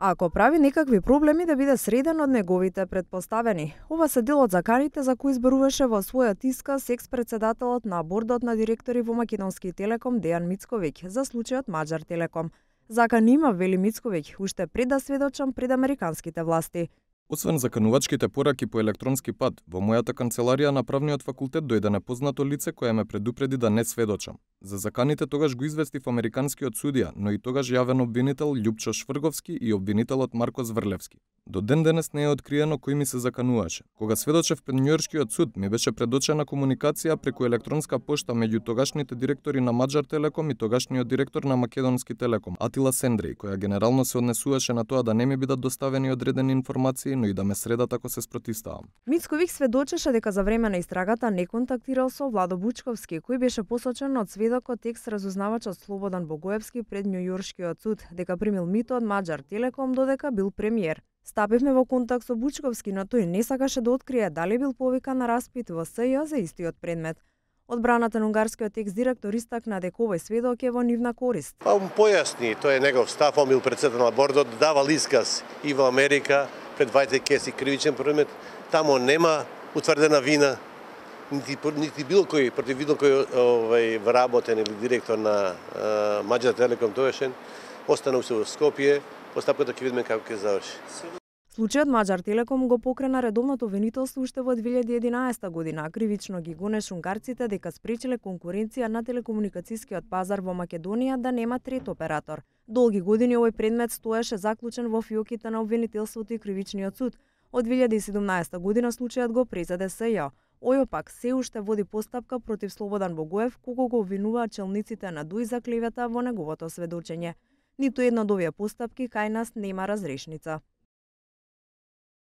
А ако прави некакви проблеми да биде среден од неговите предпоставени. Ова се дел од заканите за кои изборуваше во својот исказ екс-председателот на бордот на директори во Македонски Телеком Дејан Мицковиќ за случајот Маđар Телеком. Закан има, вели Мицковиќ, уште пред да сведочам пред американските власти. Освен заканувачките пораки по електронски пат, во мојата канцеларија на правниот факултет дојде непознато лице кое ме предупреди да не сведочам. За заканите тогаш го известив американскиот судија, но и тогаш јавен обвинител Љупчо Шврговски и обвинителот Марко Зврлевски. До ден денес не е откриено кој ми се закануваше. Кога сведочев пред Њујоршкиот суд, ми беше предочена комуникација преку електронска пошта меѓу тогашните директори на Маđар Телеком и тогашниот директор на Македонски Телеком, Атила Сендреј, која генерално се однесуваше на тоа да не ми бидат доставени одредени информации, но и да ме средат ако се спротивставам. Мицковиќ сведочеше дека за време на истрагата не контактирал со Владо Бучковски, кој беше посочен од сведокот екс-разузнавачот Слободан Богоевски пред Њујоршкиот суд, дека примил мито од Маđар Телеком додека бил премиер. Стапивме во контакт со Бучковски, но тој не сакаше да открие дали бил повикан на распит во СЈ за истиот предмет. Одбраната на унгарскиот екс-директор истакна дека овој сведок е во нивна корист. Он појасни, тој е негов став, он бил председател на бордот, давал исказ и во Америка пред двајте кеси кривичен предмет. Тамо нема утврдена вина, нити било кој против било кој вработен или директор на Маđар Телеком тоешен. Останав се во Скопје, постапката ќе видиме како ќе заврши. Случајот Маđар Телеком го покрена редовното обвинителство уште во 2011 година, а кривично ги гонеше унгарците дека спречиле конкуренција на телекомуникацијскиот пазар во Македонија да нема трет оператор. Долги години овој предмет стоеше заклучен во фиоките на обвинителството и кривичниот суд. Од 2017 година случајот го презеде СЈ. ОЈО пак се уште води постапка против Слободан Богоев, кого го обвинуваат челниците на ДУИ за клевета во неговото сведочење. Ниту една од овие постапки кај нас нема разрешница.